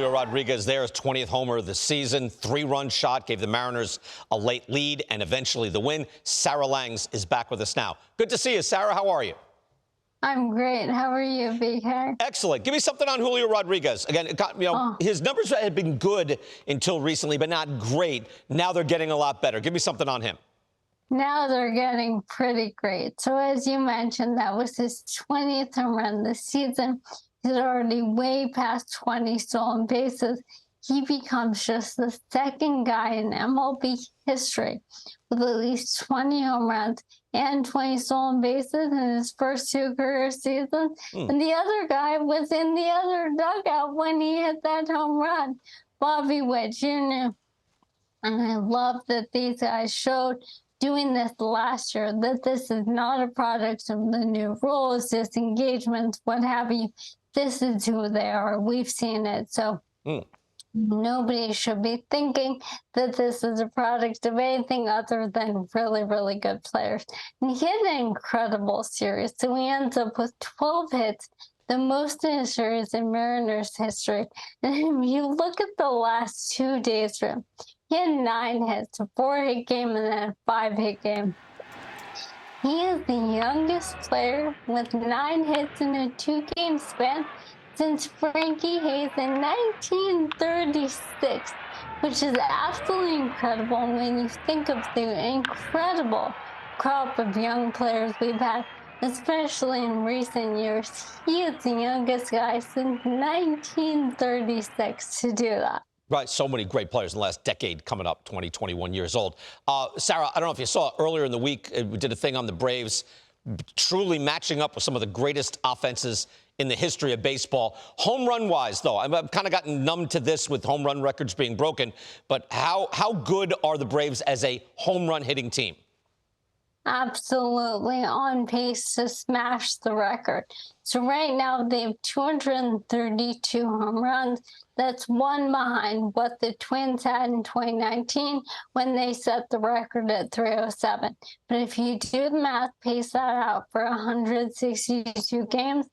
Julio Rodriguez there, his 20th homer of the season. 3-run shot, gave the Mariners a late lead and eventually the win. Sarah Langs is back with us now. Good to see you, Sarah. How are you? I'm great. How are you, BK? Excellent. Give me something on Julio Rodriguez. Again, his numbers had been good until recently, but not great. Now they're getting a lot better. Give me something on him. Now they're getting pretty great. So as you mentioned, that was his 20th home run this season. He's already way past 20 stolen bases. He becomes just the second guy in MLB history with at least 20 home runs and 20 stolen bases in his first 2 career seasons. And the other guy was in the other dugout when he hit that home run, Bobby Witt Jr. And I love that these guys showed doing this last year, that this is not a product of the new rules, disengagements, what have you. This is who they are. We've seen it. So nobody should be thinking that this is a product of anything other than really, really good players. And he had an incredible series. So he ends up with 12 hits, the most in a series in Mariners history. And if you look at the last 2 days for him, he had 9 hits, a 4-hit game, and then a 5-hit game. He is the youngest player with 9 hits in a 2-game span since Frankie Hayes in 1936, which is absolutely incredible when you think of the incredible crop of young players we've had, especially in recent years. He is the youngest guy since 1936 to do that. Right, so many great players in the last decade coming up, 20, 21 years old. Sarah, I don't know if you saw earlier in the week, we did a thing on the Braves, truly matching up with some of the greatest offenses in the history of baseball. Home run-wise, though, I've kind of gotten numb to this with home run records being broken, but how good are the Braves as a home run hitting team? Absolutely on pace to smash the record. So right now they have 232 home runs. That's one behind what the Twins had in 2019 when they set the record at 307. But if you do the math, pace that out for 162 games,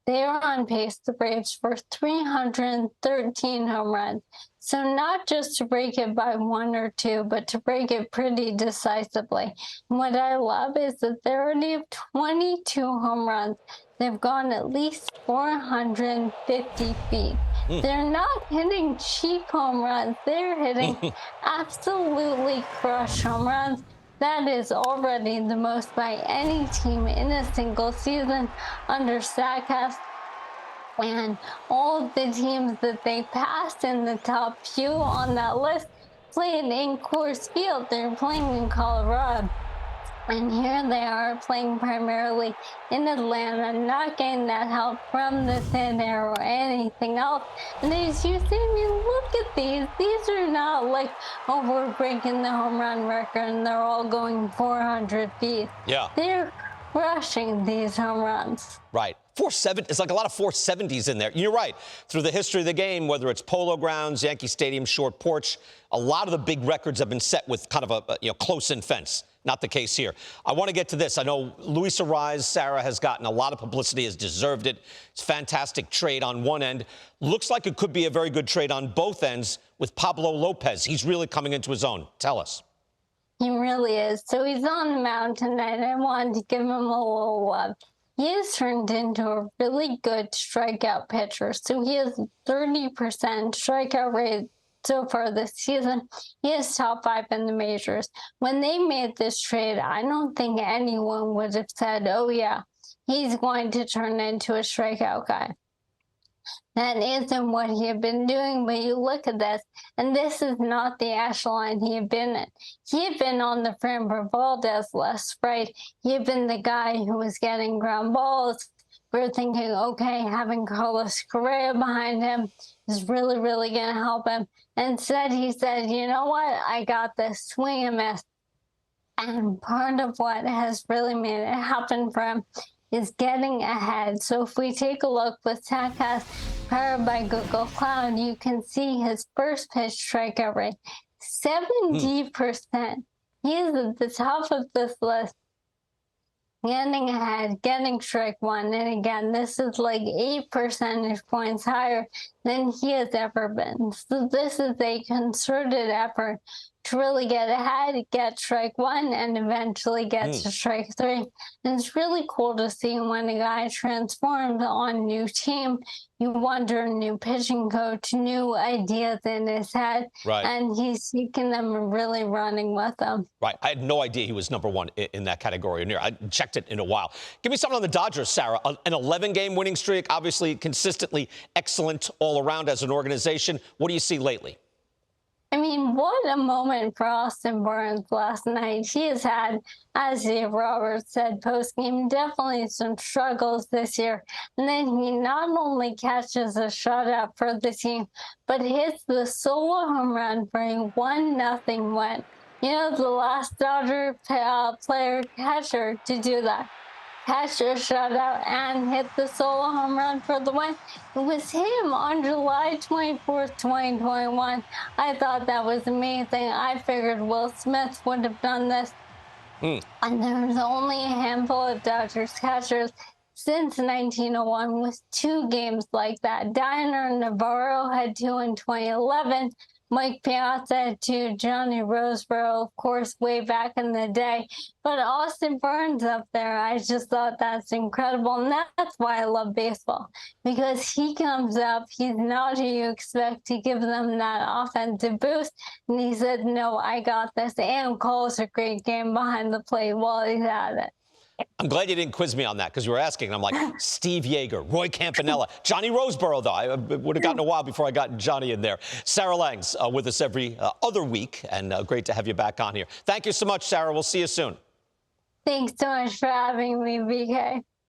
they are on pace, the Braves, for 313 home runs. So not just to break it by 1 or 2, but to break it pretty decisively. And what I love is that they already have 22 home runs. They've gone at least 450 feet. They're not hitting cheap home runs. They're hitting absolutely crushed home runs. That is already the most by any team in a single season under StatCast. And all of the teams that they passed in the top few on that list played in Coors Field. They're playing in Colorado. And here they are playing primarily in Atlanta, not getting that help from the thin air or anything else. And as you see, I mean, look at these. These are not like, oh, we're breaking the home run record and they're all going 400 feet. Yeah. They're crushing these home runs. Right. 470, it's like a lot of 470s in there. You're right. Through the history of the game, whether it's Polo Grounds, Yankee Stadium, Short Porch, a lot of the big records have been set with kind of a close-in fence. Not the case here. I want to get to this. I know Luis Arraez, Sarah, has gotten a lot of publicity, has deserved it. It's a fantastic trade on one end. Looks like it could be a very good trade on both ends with Pablo Lopez. He's really coming into his own. Tell us. He really is. So he's on the mound tonight. I wanted to give him a little love. He has turned into a really good strikeout pitcher. So he has 30% strikeout rate so far this season. He is top 5 in the majors. When they made this trade, I don't think anyone would have said, oh yeah, he's going to turn into a strikeout guy. That isn't what he had been doing, but you look at this, and this is not the echelon he had been in. He had been on the Framber Valdez list, right? He had been the guy who was getting ground balls. We were thinking, okay, having Carlos Correa behind him is really, really going to help him. Instead, he said, you know what? I got this, swing and miss. And part of what has really made it happen for him is getting ahead. So if we take a look with StatCast powered by Google Cloud, you can see his first pitch strikeout rate, 70%. He is at the top of this list. Getting ahead, getting strike one. And again, this is like 8 percentage points higher than he has ever been. So this is a concerted effort to really get ahead, get strike one, and eventually get to strike three. And it's really cool to see when a guy transforms on a new team. You wonder, new pitching coach, new ideas in his head, Right. and he's seeking them and really running with them. Right. I had no idea he was number one in that category. I checked it in a while. Give me something on the Dodgers, Sarah. An 11-game winning streak, obviously consistently excellent all around as an organization. What do you see lately? I mean, what a moment for Austin Barnes last night. He has had, as Dave Roberts said post-game, definitely some struggles this year. And then he not only catches a shutout for the team, but hits the solo home run for a 1-0 win. You know, the last Dodger player catcher to do that. Catch a shutout and hit the solo home run for the win. It was him on July 24th, 2021. I thought that was amazing. I figured Will Smith would have done this. And there's only a handful of Dodgers catchers since 1901 with 2 games like that. Diner Navarro had 2 in 2011. Mike Piazza had 2, Johnny Roseboro, of course, way back in the day. But Austin Barnes up there, I just thought that's incredible. And that's why I love baseball, because he comes up, he's not who you expect to give them that offensive boost. And he said, no, I got this, and calls a great game behind the plate while he's at it. I'm glad you didn't quiz me on that, because you were asking, and I'm like, Steve Yeager, Roy Campanella, Johnny Roseboro, though. I would have gotten a while before I got Johnny in there. Sarah Lang's with us every other week, and great to have you back on here. Thank you so much, Sarah. We'll see you soon. Thanks so much for having me, BK.